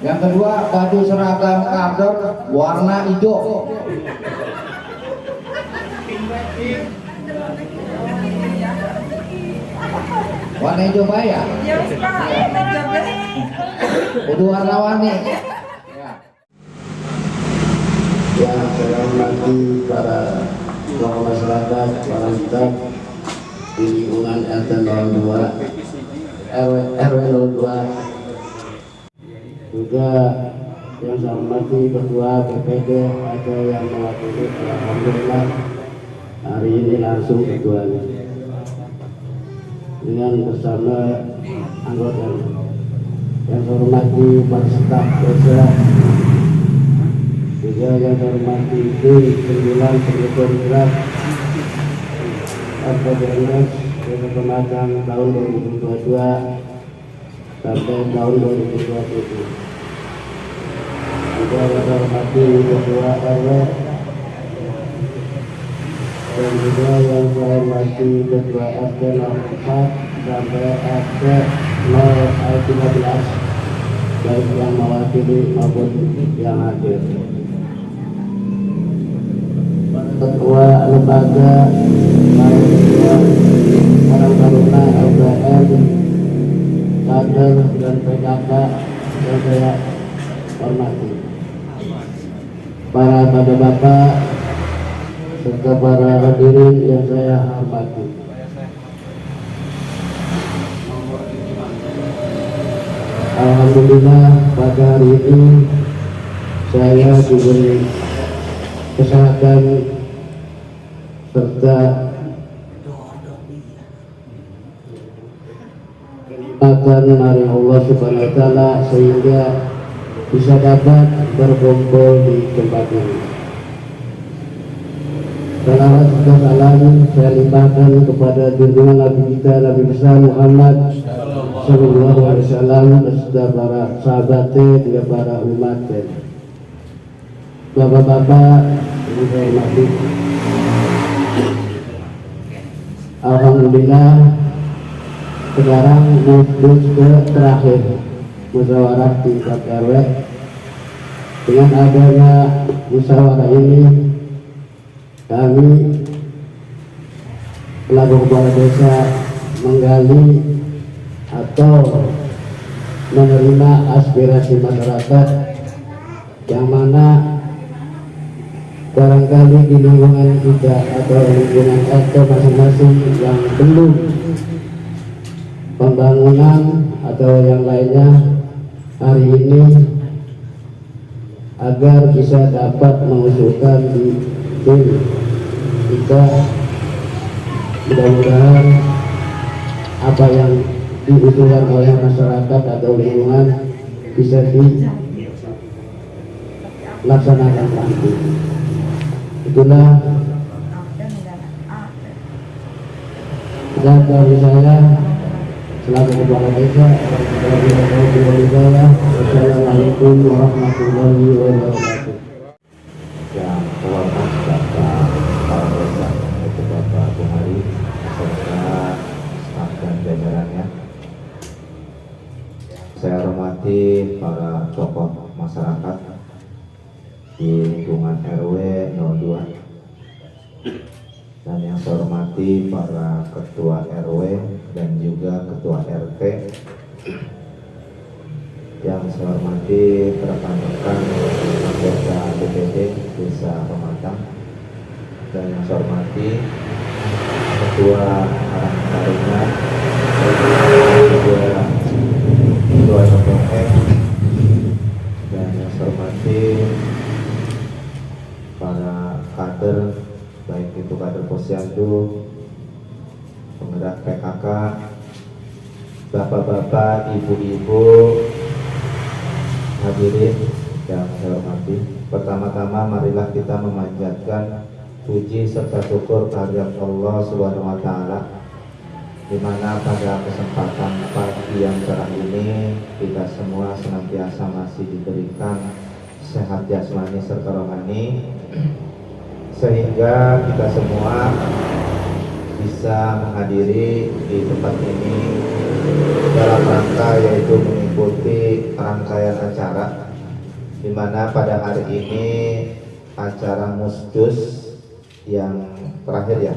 Yang kedua, baju seragam kader warna hijau. Warna hijau baik ya? Kudu warna-warni. Yang saya hormati para tokoh masyarakat, para ustaz di lingkungan RT 02, RW 02, juga yang saya hormati ketua PPD, ada yang mewakili. Alhamdulillah hari ini langsung ketuanya dengan bersama anggota. Yang saya hormati para staf desa, juga yang saya hormati tim 9 penghitung berat RPDNS yang berkembang tahun 2022 sampai tahun 2027. Juga yang saya hormati ketua RW, dan juga yang saya hormati ketua RT 04 sampai RT 015, baik yang mewakili maupun yang hadir. Ketua lembaga, baik ketua Karang Taruna, LPM, kader dan PKK yang saya hormati. Para bapak-bapak serta para hadirin yang saya hormati. Alhamdulillah pada hari ini saya diberi kesehatan serta kenikmatan dari Allah Subhanahu wa taala sehingga bisa dapat berkumpul di tempat ini. Salawat serta salam saya limpahkan kepada junjungan Nabi kita, Nabi besar Muhammad Sallallahu Alaihi Wasallam, beserta para sahabatnya, juga para umatnya. Bapak-bapak, ibu saya hormati, alhamdulillah sekarang menuju ke terakhir musyawarah tingkat RW. Dengan adanya musyawarah ini, kami selaku kepala desa menggali atau menerima aspirasi masyarakat yang mana barangkali di lingkungan kita atau lingkungan RT masing-masing yang belum pembangunan atau yang lainnya hari ini, agar bisa dapat mengusulkan di tim kita. Mudah-mudahan apa yang diusulkan oleh masyarakat atau lingkungan bisa dilaksanakan nanti. Itulah dan dari saya selaku kepala desa. Wassalamualaikum warahmatullahi wabarakatuh. Yang terhormat Bapak Kepala Desa, yaitu Bapak Buhari serta staf dan jajarannya. Saya hormati para tokoh masyarakat di lingkungan RW 02, dan yang saya hormati para ketua RW dan juga ketua RT. Yang saya hormati rekan-rekan anggota BPD Desa Pematang, dan yang saya hormati ketua Karang Taruna, juga ketua LPM, dan yang saya hormati para kader, baik itu kader Posyandu, penggerak PKK, bapak-bapak, ibu-ibu, hadirin yang saya hormati. Pertama-tama marilah kita memanjatkan puji serta syukur kehadirat Allah Subhanahu wa taala, di mana pada kesempatan pagi yang cerah ini kita semua senantiasa masih diberikan sehat jasmani serta rohani, sehingga kita semua bisa menghadiri di tempat ini dalam rangka yaitu mengikuti rangkaian acara di mana pada hari ini acara musdus yang terakhir ya,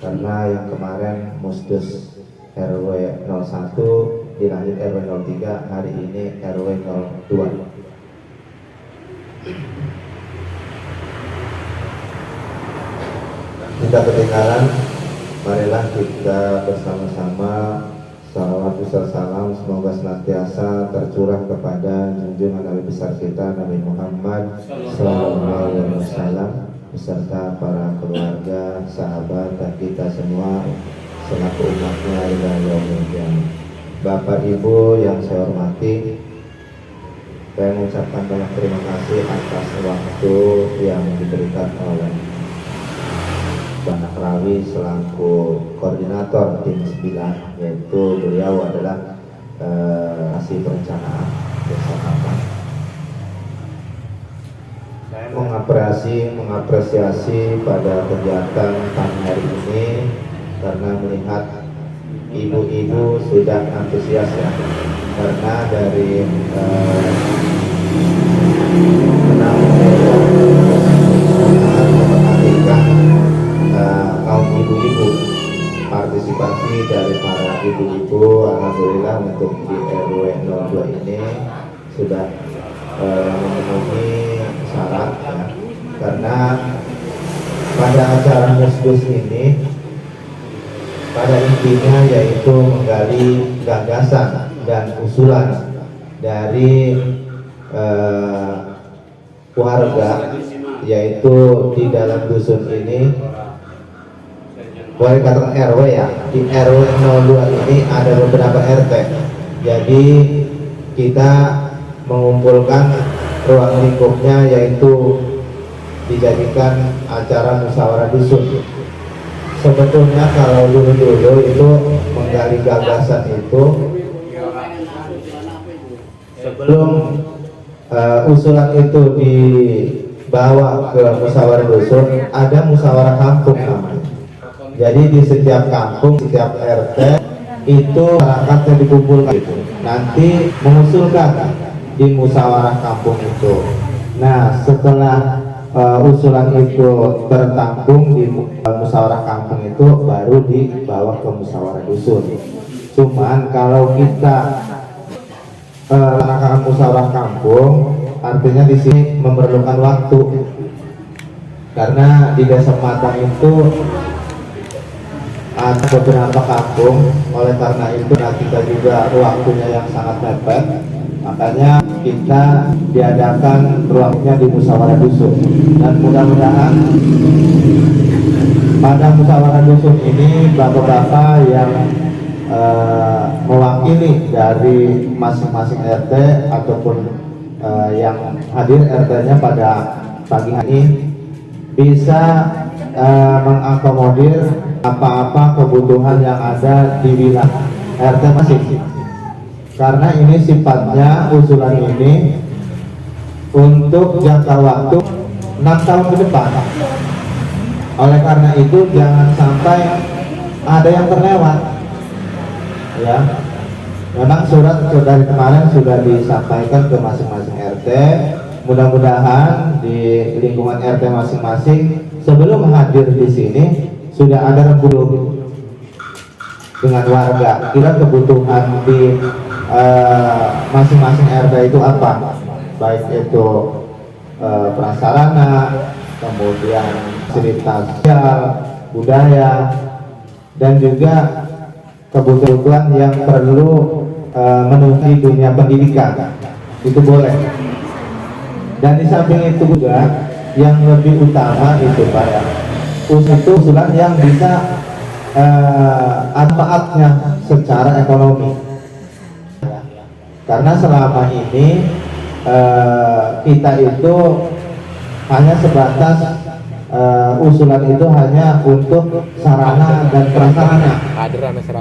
karena yang kemarin musdus RW 01 dilanjut RW 03, hari ini RW 02. Tidak ketinggalan, marilah kita bersama-sama salawat besar salam semoga senantiasa tercurah kepada junjungan Nabi besar kita Nabi Muhammad Sallallahu Alaihi Wasallam beserta para keluarga, sahabat dan kita semua selaku umatnya ila yaumil qiyamah. Bapak Ibu yang saya hormati, saya mengucapkan banyak terima kasih atas waktu yang diberikan oleh Banak Rawi selaku koordinator tim 9, yaitu beliau adalah hasil perencanaan bersama. Saya mengapresiasi pada kegiatan pagi hari ini karena melihat ibu-ibu sudah antusias ya, karena dari kaum ibu-ibu, partisipasi dari para ibu-ibu alhamdulillah untuk di RW 02 ini sudah memenuhi syarat ya. Karena pada acara musdus ini pada intinya yaitu menggali gagasan dan usulan dari warga, yaitu di dalam dusun ini boleh katakan RW ya, di RW 02 ini ada beberapa RT. Jadi kita mengumpulkan ruang lingkupnya yaitu dijadikan acara musyawarah dusun. Sebetulnya kalau dulu-dulu itu menggali gagasan itu sebelum usulan itu dibawa ke musyawarah dusun, ada musyawarah kampung namanya. Jadi di setiap kampung, setiap RT itu masyarakat yang dikumpulkan itu nanti mengusulkan di musyawarah kampung itu. Nah, setelah usulan itu tertampung di musyawarah kampung itu baru dibawa ke musyawarah dusun. Cuman kalau kita melaksanakan musyawarah kampung, artinya di sini memerlukan waktu karena di Desa Matang itu ada beberapa kampung, oleh karena itu kita juga waktunya yang sangat mepet, makanya kita diadakan ruangnya di musyawarah dusun. Dan mudah-mudahan pada musyawarah dusun ini bapak-bapak yang mewakili dari masing-masing RT ataupun yang hadir RT-nya pada pagi hari ini bisa mengakomodir apa-apa kebutuhan yang ada di wilayah RT masing. Karena ini sifatnya usulan ini untuk jangka waktu 6 tahun ke depan. Oleh karena itu jangan sampai ada yang terlewat. Ya, memang surat dari kemarin sudah disampaikan ke masing-masing RT. Mudah-mudahan di lingkungan RT masing-masing sebelum hadir di sini sudah ada rembuk dengan warga. Kira kebutuhan di masing-masing RT itu apa? Baik itu prasarana, kemudian fasilitas sosial, budaya, dan juga kebutuhan yang perlu menuju dunia pendidikan. Itu boleh. Dan di samping itu juga yang lebih utama itu Pak ya, itu usulan yang bisa manfaatnya secara ekonomi. Karena selama ini kita itu hanya sebatas usulan itu hanya untuk sarana dan prasarana.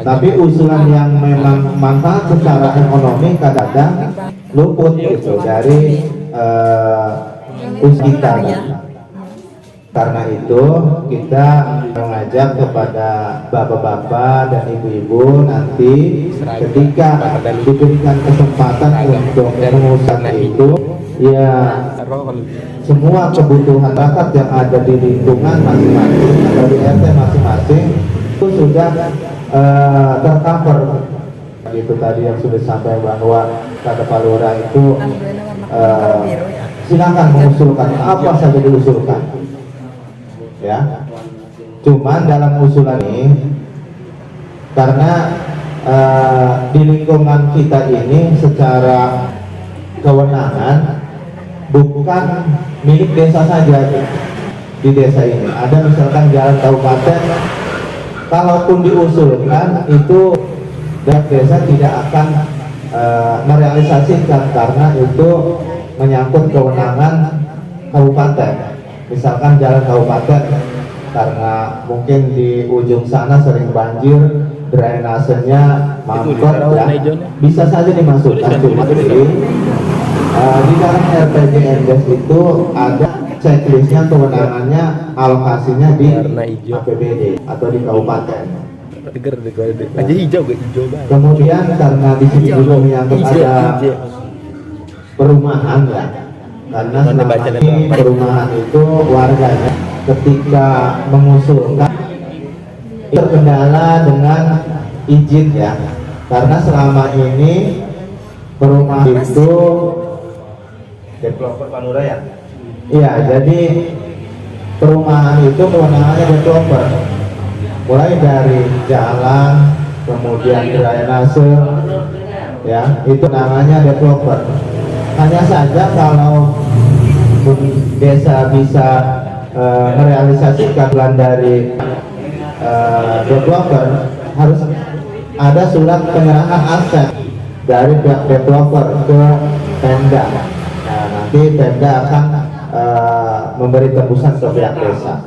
Tapi usulan yang memang manfaat secara ekonomi kadang-kadang luput itu dari usaha kita. Karena itu kita mengajak kepada bapak-bapak dan ibu-ibu nanti ketika diberikan kesempatan untuk mengusahakan itu, ya semua kebutuhan masyarakat yang ada di lingkungan masing-masing atau di RT masing-masing itu sudah tercover. Itu tadi yang sudah sampai bahwa kata Pak Lurah itu silakan mengusulkan apa saja diusulkan, ya. Cuman dalam usulan ini karena di lingkungan kita ini secara kewenangan bukan milik desa saja. Di desa ini ada misalkan jalan kabupaten, kalaupun diusulkan itu dan desa tidak akan merealisasikan karena itu menyangkut kewenangan kabupaten. Misalkan jalan kabupaten karena mungkin di ujung sana sering banjir, drainasenya mampet, ya, bisa saja dimasukkan. Cuma di dalam RPJMDes itu ada checklistnya, kewenangannya, alokasinya di APBD atau di kabupaten. Aja hijau gak hijau banget. Kemudian karena di sini juga menyangkut ada perumahan, ya, karena selama ini perumahan itu warganya ketika mengusulkan terkendala dengan izin, ya, karena selama ini perumahan itu developer Pak Lurah, ya. Iya, jadi perumahan itu kewenangannya developer, mulai dari jalan, kemudian drainase, ya, itu namanya developer. Hanya saja kalau desa bisa merealisasikan plan dari developer, harus ada surat penyerahan aset dari pihak developer ke Pemda. Nah, nanti Pemda akan memberi tebusan ke pihak desa.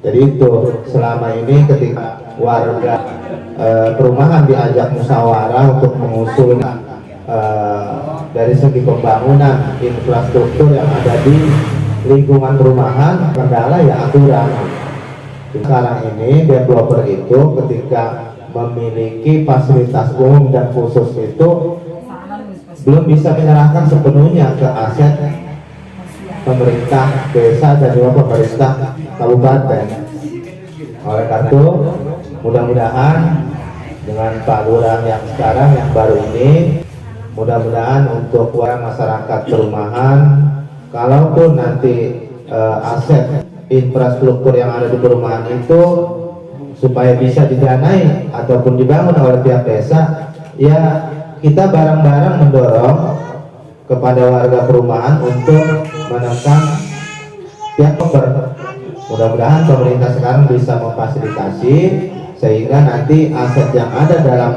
Jadi itu selama ini ketika warga perumahan diajak musyawarah untuk mengusul dari segi pembangunan infrastruktur yang ada di lingkungan perumahan, kendala ya aturan. Sekarang ini developer itu ketika memiliki fasilitas umum dan khusus itu belum bisa menyerahkan sepenuhnya ke aset pemerintah desa dan juga pemerintah kabupaten. Oleh karena itu mudah-mudahan dengan Pak Lurah yang sekarang yang baru ini, mudah-mudahan untuk warga masyarakat perumahan, kalaupun nanti aset infrastruktur yang ada di perumahan itu supaya bisa didanai ataupun dibangun oleh pihak desa, ya kita bareng-bareng mendorong kepada warga perumahan untuk menekan pihak developer. Mudah-mudahan pemerintah sekarang bisa memfasilitasi sehingga nanti aset yang ada dalam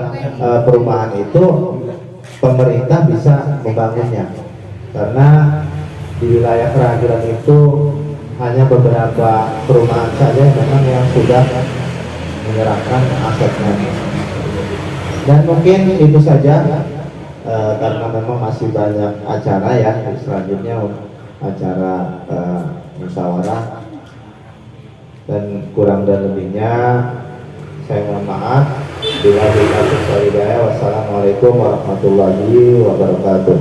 perumahan itu pemerintah bisa membangunnya, karena di wilayah Keragilan itu hanya beberapa perumahan saja memang yang sudah menyerahkan asetnya. Dan mungkin itu saja karena memang masih banyak acara, ya, selanjutnya acara musyawarah, dan kurang dan lebihnya saya mohon maaf. Bila hidayah, wassalamualaikum warahmatullahi wabarakatuh.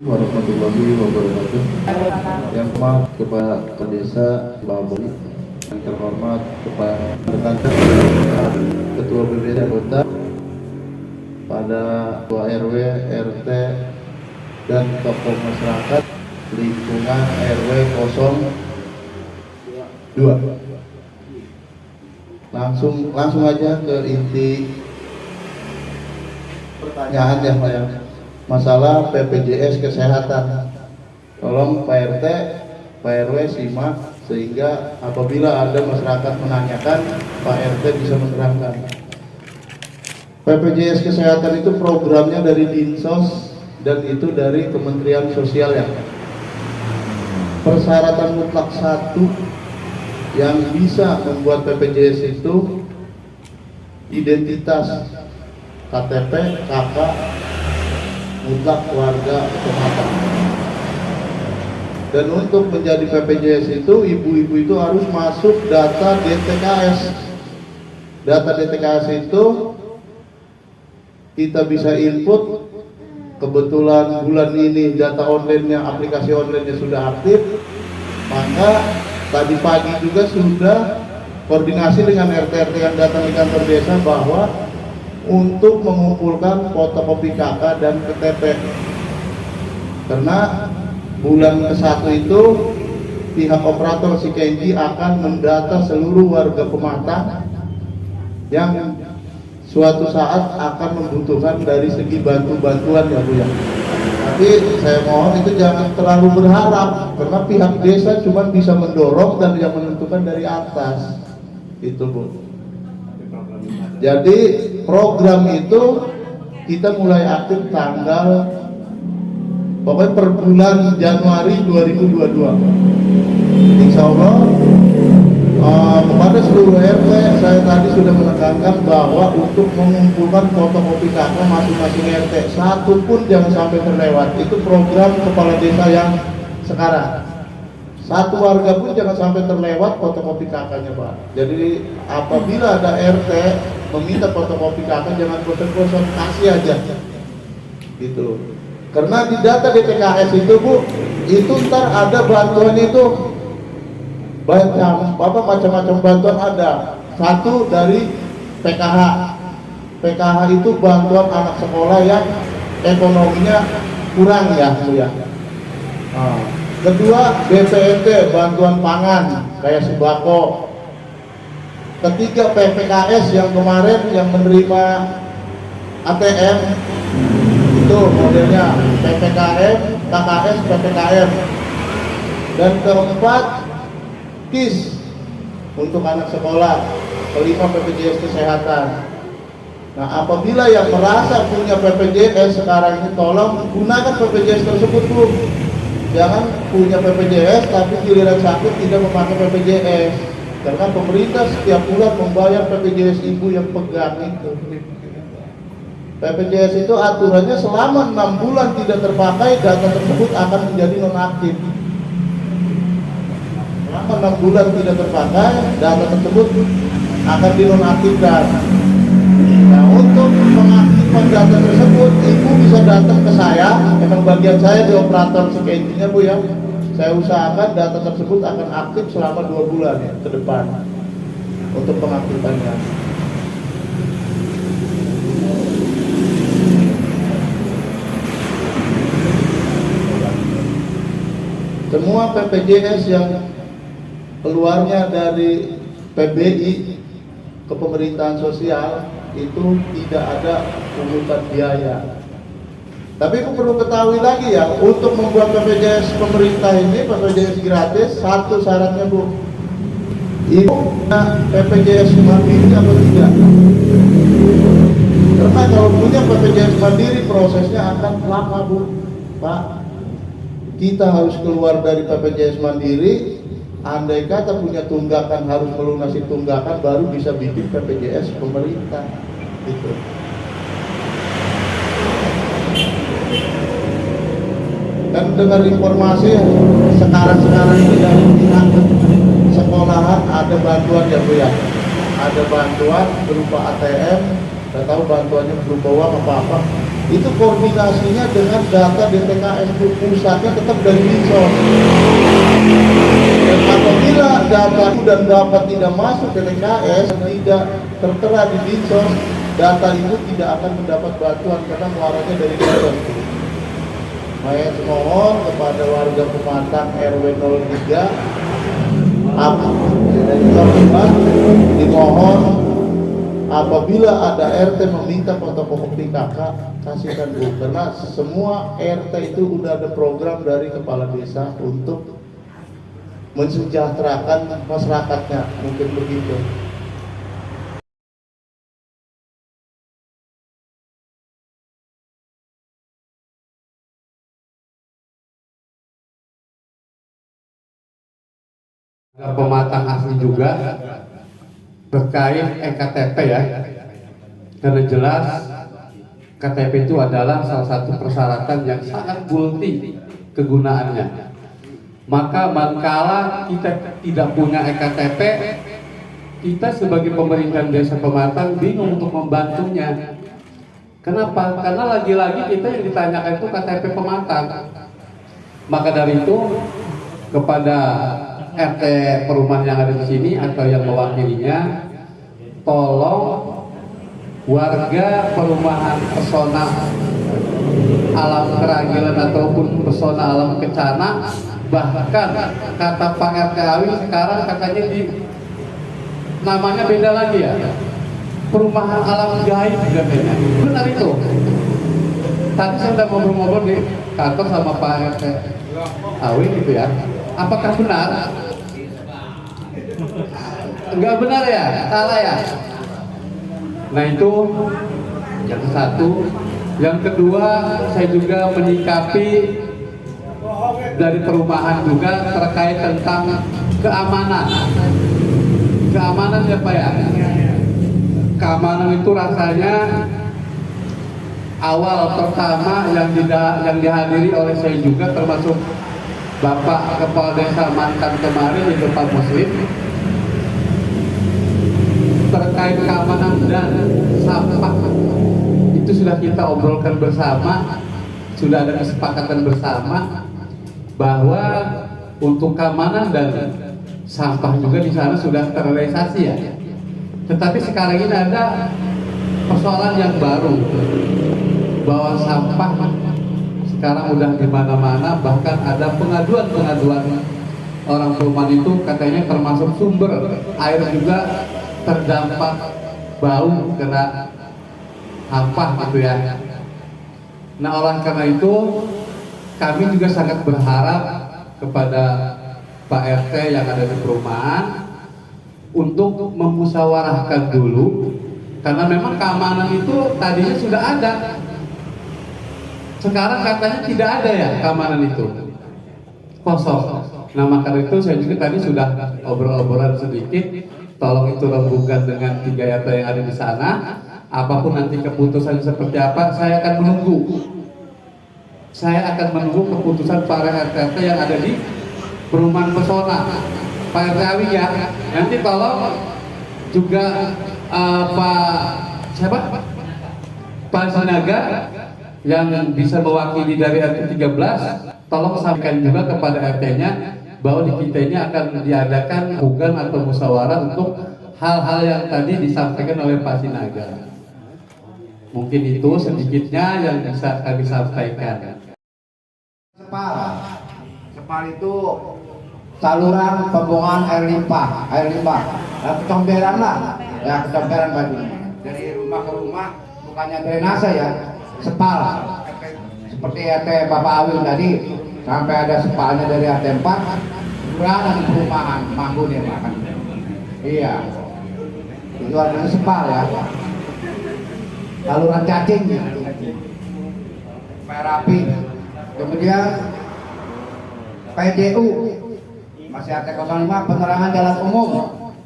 Warahmatullahi wabarakatuh. Yang maaf kepada desa Babuli, yang terhormat kepada rekan Ketua BPD Kota, pada Ketua RW, RT, dan tokoh masyarakat lingkungan RW 02. Langsung aja ke inti pertanyaan ya, masalah BPJS Kesehatan. Tolong Pak RT, Pak RW simak sehingga apabila ada masyarakat menanyakan, Pak RT bisa menerangkan. BPJS Kesehatan itu programnya dari Dinsos dan itu dari Kementerian Sosial ya. Persyaratan mutlak satu yang bisa membuat BPJS itu identitas KTP, KK, mutlak warga pematang. Dan untuk menjadi BPJS itu, ibu-ibu itu harus masuk data DTKS. Data DTKS itu kita bisa input. Kebetulan bulan ini data online-nya, aplikasi online-nya sudah aktif, maka tadi pagi juga sudah koordinasi dengan RT-RT yang datang di kantor desa bahwa untuk mengumpulkan fotokopi KK dan KTP. Karena bulan ke-1 itu pihak operator Sikenji akan mendata seluruh warga pematang yang suatu saat akan membutuhkan dari segi bantuan ya Bu ya. Tapi saya mohon itu jangan terlalu berharap, karena pihak desa cuma bisa mendorong dan yang menentukan dari atas. Itu Bu. Jadi program itu kita mulai aktif tanggal pokoknya per bulan Januari 2022. Insya Allah kepada seluruh RT saya tadi sudah menekankan bahwa untuk mengumpulkan fotokopi KK masing-masing RT satu pun jangan sampai terlewat. Itu program kepala desa yang sekarang. Satu warga pun jangan sampai terlewat fotokopi KK-nya Pak. Jadi apabila ada RT meminta fotokopi KK jangan bosan-bosan, kasih aja. Gitu. Karena di data DTKS itu Bu, itu ntar ada bantuan itu banyak macam-macam bantuan ada. Satu dari PKH. PKH itu bantuan anak sekolah yang ekonominya kurang ya Bu ya. Kedua BPNT, bantuan pangan kayak sembako. Ketiga PPKS yang kemarin yang menerima ATM itu modelnya PPKM, KKS, PPKM. Dan keempat KIS untuk anak sekolah. Kelima BPJS Kesehatan. Nah apabila yang merasa punya BPJS sekarang ini tolong gunakan BPJS tersebut Bu. Jangan punya BPJS tapi giliran sakit tidak memakai BPJS. Karena pemerintah setiap bulan membayar BPJS ibu yang pegang itu. BPJS itu aturannya selama 6 bulan tidak terpakai, data tersebut akan menjadi nonaktif. Selama 6 bulan tidak terpakai, data tersebut akan dinonaktifkan. Nah, untuk mengaktifkan data tersebut, ibu bisa datang ke saya. Memang bagian saya di operator Sikenjinya Bu ya. Saya usahakan data tersebut akan aktif selama 2 bulan ke depan untuk pengaktifannya. Semua BPJS yang keluarnya dari PBI ke pemerintahan sosial itu tidak ada pungutan biaya. Tapi aku perlu ketahui lagi ya, untuk membuat BPJS pemerintah ini, BPJS gratis, satu syaratnya Bu, ibu punya BPJS mandiri atau tidak? Karena kalau punya BPJS mandiri prosesnya akan lama Bu, Pak. Kita harus keluar dari BPJS mandiri. Andai kata punya tunggakan harus melunasi tunggakan baru bisa bikin BPJS pemerintah gitu. Dan dengar informasi sekarang ini dari pihak sekolahan ada bantuan ya Bu ya, ada bantuan berupa ATM, nggak tahu bantuannya berupa uang apa itu koordinasinya dengan data DTKS pusatnya tetap dari Dinsos. Dan apabila data dan dapat tidak masuk ke DTKS, tidak tertera di Dinsos, data itu tidak akan mendapat bantuan karena muaranya dari Dinsos. Saya mohon kepada warga Pematang RW 03 dimohon apabila ada RT meminta fotokopi KK kasihkan Bu, karena semua RT itu udah ada program dari kepala desa untuk mensejahterakan masyarakatnya, mungkin begitu. Pematang asli juga terkait EKTP ya, karena jelas KTP itu adalah salah satu persyaratan yang sangat multi kegunaannya. Maka manakala kita tidak punya EKTP, kita sebagai pemerintahan desa Pematang bingung untuk membantunya. Kenapa? Karena lagi-lagi kita yang ditanyakan itu KTP Pematang. Maka dari itu kepada RT perumahan yang ada di sini atau yang mewakilinya, tolong warga perumahan pesona alam Keragilan ataupun pesona alam Kencana, bahkan kata Pak RT Awi sekarang katanya namanya beda lagi ya, perumahan alam gaib katanya. Benar itu? Tadi saya sudah ngobrol-ngobrol di kantor sama Pak RT Awi gitu ya. Apakah benar? Enggak benar ya? Salah ya? Nah itu yang satu. Yang kedua, saya juga menyikapi dari perumahan juga terkait tentang keamanan. Keamanan ya Pak ya? Keamanan itu rasanya awal pertama yang dihadiri oleh saya juga, termasuk Bapak Kepala Desa mantan kemarin di depan Muslim, terkait keamanan dan sampah. Itu sudah kita obrolkan bersama, sudah ada kesepakatan bersama bahwa untuk keamanan dan sampah juga di sana sudah terrealisasi ya. Tetapi sekarang ini ada persoalan yang baru, bahwa sampah sekarang udah di mana-mana, bahkan ada pengaduan orang perumahan itu katanya termasuk sumber air juga terdampak bau kena sampah gitu ya. Nah oleh karena itu kami juga sangat berharap kepada Pak RT yang ada di perumahan untuk memusyawarahkan dulu, karena memang keamanan itu tadinya sudah ada. Sekarang katanya tidak ada ya keamanan itu, kosong. Nah maka itu saya juga tadi sudah obrol-obrolan sedikit, tolong itu rembukan dengan 3 RT yang ada di sana. Apapun nanti keputusan seperti apa, saya akan menunggu. Saya akan menunggu keputusan para RT yang ada di perumahan pesona. Pak RT Awi ya, nanti tolong juga Pak Sinaga yang bisa mewakili dari RT 13, tolong sampaikan juga kepada RT-nya bahwa di kita ini akan diadakan bukan atau musyawarah untuk hal-hal yang tadi disampaikan oleh Pak Sinaga. Mungkin itu sedikitnya yang bisa kami sampaikan. Sepal itu saluran pembuangan air limbah, kecomberan lah, ya kecomberan bagi dari rumah ke rumah, bukannya drainase ya, sepal. Seperti RT Bapak Awil tadi, sampai ada sepalnya dari RT 4, berada di perumahan, mampu dia makan. Iya, itu artinya sepal ya. Saluran cacing, supaya rapi. Kemudian PDU masih RT 05, penerangan jalan umum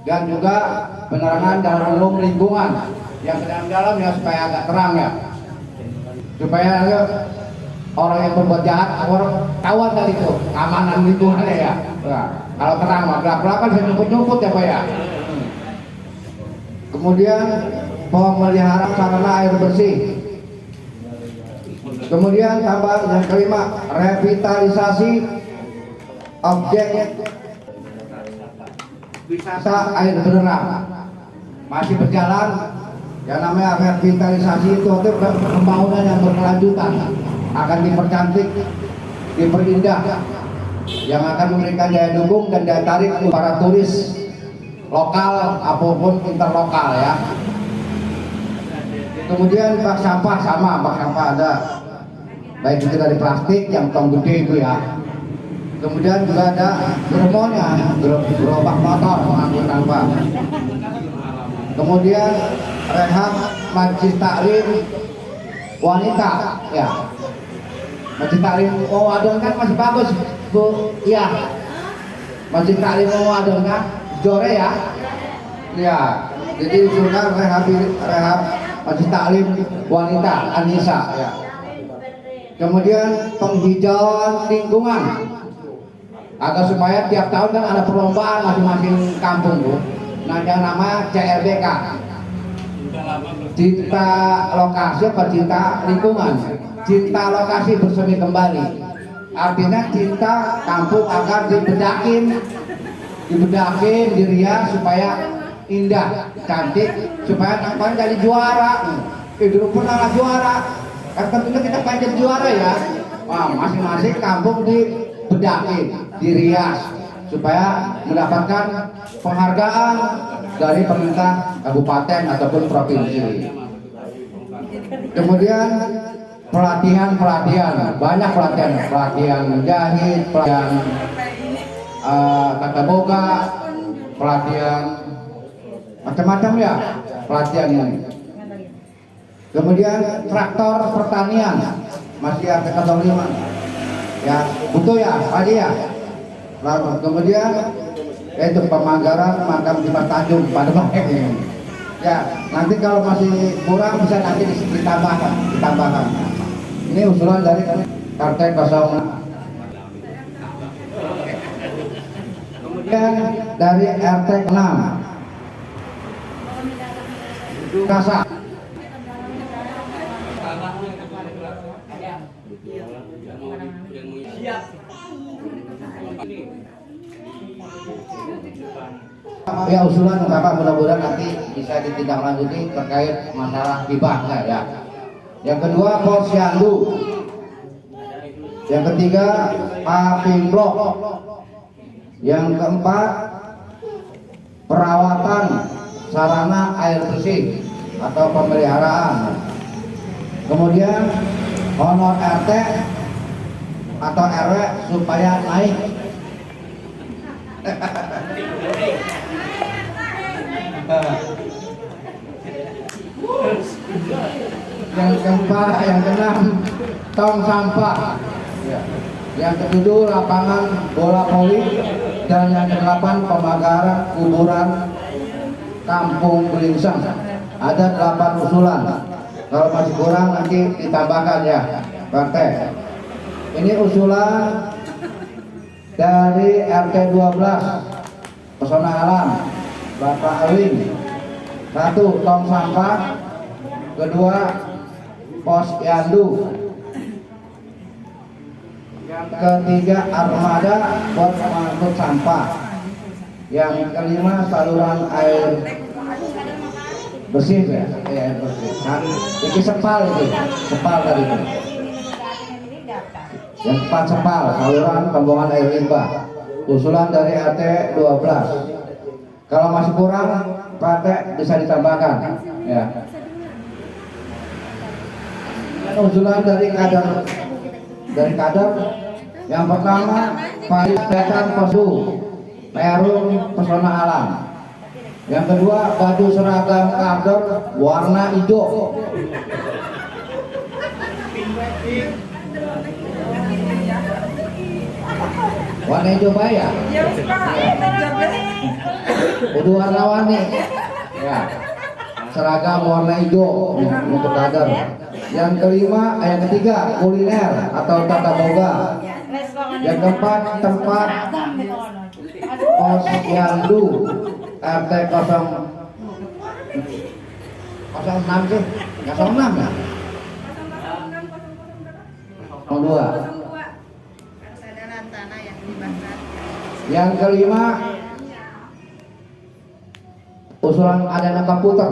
dan juga penerangan jalan umum lingkungan yang ke dalam ya, supaya agak terang ya, supaya orang yang berbuat jahat orang tahuan dari itu keamanan lingkungannya ya. Nah, kalau terang mah belak-belakan saya nyumput ya Pak ya. Kemudian memelihara sarana air bersih. Kemudian tambah yang kelima, revitalisasi objek wisata air belerang masih berjalan. Yang namanya revitalisasi itu pembangunan yang berkelanjutan, akan dipercantik, diperindah, yang akan memberikan daya dukung dan daya tarik para turis lokal ataupun interlokal ya. Kemudian bak sampah sama, bak sampah ada, baik itu dari plastik yang tong gede itu ya. Kemudian juga ada germonya, gerobak motor pengangkut sampah. Kemudian rehab majlis taklim wanita ya. Majlis taklim wadon kan masih bagus Bu ya. Masjid Taklim Adonga Jore ya. Ya. Jadi usulkan rehab Masjid Taklim wanita Anissa ya. Kemudian penghijauan lingkungan agar supaya tiap tahun kan ada perlombaan masing-masing kampung tuh. Nah yang nama CRBK, cinta lokasi apa cinta lingkungan, cinta lokasi bersemi kembali. Artinya cinta kampung agar dibedakin, dirias supaya indah, cantik, supaya kampung jadi juara. Dulu pernah juara. Kan tentunya kita pengen juara ya. Wah, masing-masing kampung dibedakin, dirias supaya mendapatkan penghargaan dari pemerintah kabupaten ataupun provinsi. Kemudian pelatihan, banyak pelatihan menjahit, pelatihan tata boga, pelatihan macam-macam ya, pelatihan ini. Kemudian traktor pertanian masih ada ketoliman ya, butuh ya Pak Haji ya. Lalu kemudian itu pemanggaran makam Dimas Tanjung pada Pademangan ya, nanti kalau masih kurang bisa nanti ditambahkan. Ini usulan dari RT 06. Kemudian dari RT 6 Kasa. Ya usulan Bapak mudah-mudahan nanti bisa ditindaklanjuti terkait masalah hibahnya ya. Yang kedua Posyandu. Yang ketiga paving block. Yang keempat perawatan sarana air bersih atau pemeliharaan. Kemudian honor RT atau RW supaya naik. Yang keempat, yang keenam tong sampah. Yang ketujuh lapangan bola voli, dan yang kedelapan pemagaran kuburan Kampung Belingsang. Ada 8 usulan. Kalau masih kurang nanti ditambahkan ya, RT. Ini usulan dari RT 12 Pesona Alam Bapak Alwin. 1 tong sampah, kedua posyandu, yang ketiga armada buat mengangkut sampah, yang kelima saluran air bersih ya, air bersih. Nah, ini sepal tadi itu. Yang 4 sepal, saluran pembuangan air limbah. Usulan dari RT 12. Kalau masih kurang, Pak RT bisa ditambahkan. Ya. Usulan dari kader. Yang pertama, fasilitas Posu, Perum Pesona Alam. Yang kedua, baju seragam kader warna hijau. Warna hijau ya? Udah warna-warni. Ya. Seragam warna hijau untuk kader. Yang ketiga kuliner atau tata boga. Yang keempat tempat posyandu RT 06 sih, 06 ya? 02. Yang kelima usulan adanya komputer.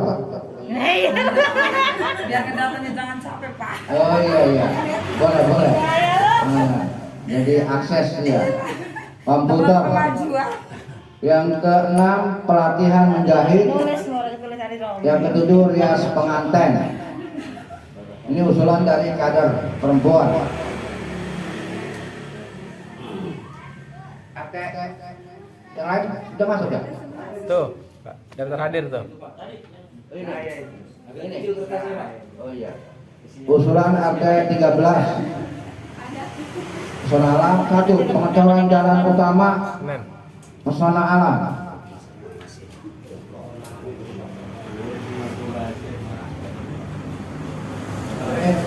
Biar kedatannya jangan capek Pak. Oh iya, boleh. Nah, jadi akses ya komputer. Yang keenam pelatihan menjahit. Yang ketujuh rias pengantin. Ini usulan dari kader perempuan. Yang lain sudah masuk ya? Tuh, Pak, daftar hadir tuh. Ini. Oh iya. Usulan RT 13. Pesona Alam 1 pengecoran jalan utama Senen. pesona alam.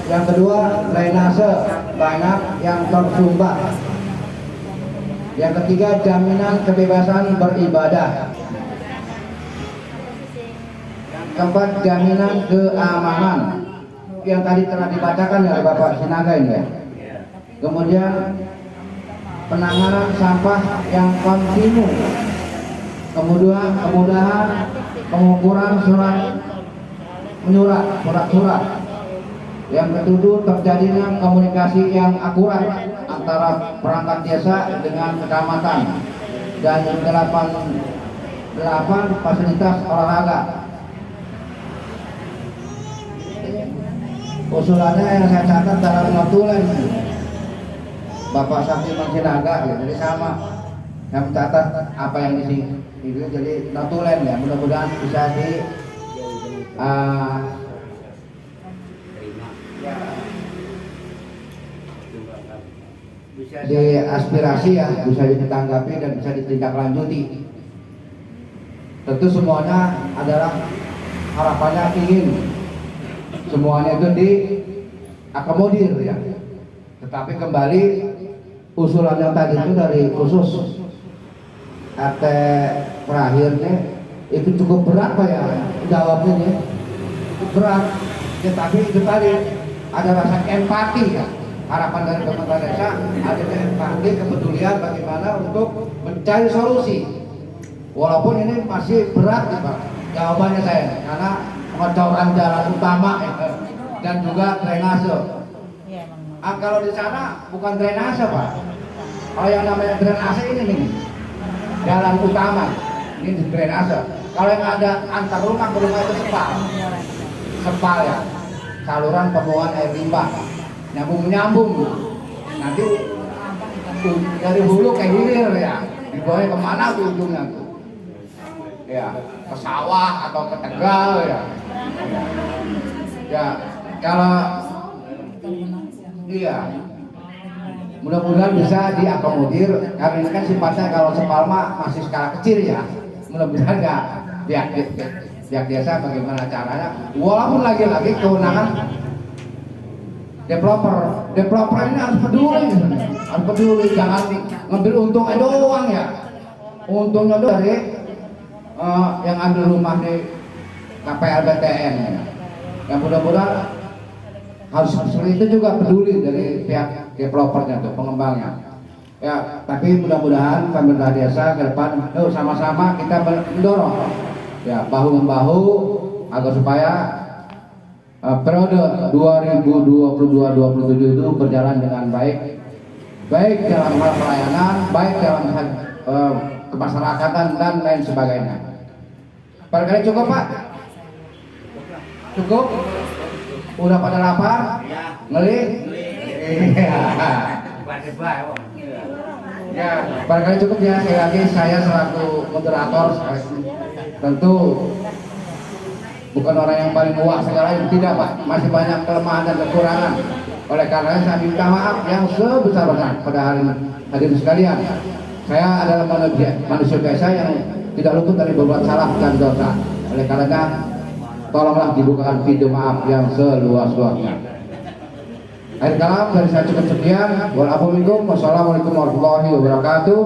Yang kedua, drainase banyak yang tersumbat. Yang ketiga, jaminan kebebasan beribadah. Yang keempat, jaminan keamanan yang tadi telah dibacakan oleh Bapak Sinaga ini ya. Kemudian penanganan sampah yang kontinu. Kemudian kemudahan pengukuran surat-surat. Yang ketujuh, terjadinya komunikasi yang akurat antara perangkat desa dengan kecamatan. Dan 8 fasilitas olahraga. Usulannya yang saya catat dalam notulen Bapak Sakti Sinaga ya, jadi sama yang mencatat apa yang di sini itu, jadi notulen ya, mudah-mudahan bisa di aspirasi ya, bisa ditanggapi dan bisa ditindaklanjuti. Tentu semuanya adalah harapannya ingin semuanya itu diakomodir ya. Tetapi kembali usulan yang tadi itu dari khusus RT terakhirnya itu cukup berat Pak ya jawabnya, berat. Tetapi itu tadi ada rasa empati ya. Harapan dari pemerintah desa ada empati, kepedulian bagaimana untuk mencari solusi. Walaupun ini masih berat ya, Pak jawabannya saya, karena pengecoran jalan utama ya, dan juga drainase. Kalau di sana bukan drainase Pak. Kalau yang namanya drainase ini nih, jalan utama, ini drainase. Kalau yang ada antar rumah ke rumah itu sepal ya, saluran pembuangan air limbah, nyambung nanti dari hulu ke hilir ya, dibawanya kemana tuh ujungnya tuh ya, ke sawah atau ke Tegal ya. Ya kalau iya, mudah-mudahan bisa diakomodir karena ini kan sifatnya kalau sepalma masih skala kecil ya. Mudah-mudahan ya pihak desa bagaimana caranya, walaupun lagi-lagi kewenangan developer ini harus peduli, jangan ngambil untung aja doang ya. Untungnya dari yang ambil rumah di KPLBTN ya. Yang mudah-mudahan harus seperti itu juga peduli dari pihak developernya tuh, pengembangnya ya. Tapi mudah-mudahan pemerintah desa ke depan sama-sama kita mendorong ya, bahu membahu agar supaya periode 2022-2027 itu berjalan dengan baik dalam hal pelayanan, baik dalam hal kemasyarakatan dan lain sebagainya. Barangkali cukup Pak? Cukup? Udah pada lapar? Ngeli? Ya, barangkali cukup ya. Sekali lagi saya selaku moderator tentu bukan orang yang paling wah segala itu, tidak Pak. Masih banyak kelemahan dan kekurangan. Oleh karena saya minta maaf yang sebesar-besar pada hadirin sekalian. Saya adalah manusia biasa yang tidak luput dari berbuat salah dan dosa. Oleh karena tolonglah dibukakan pintu maaf yang seluas-luasnya. Akhir kalam dari saya cukup sekian. Wassalamualaikum warahmatullahi wabarakatuh.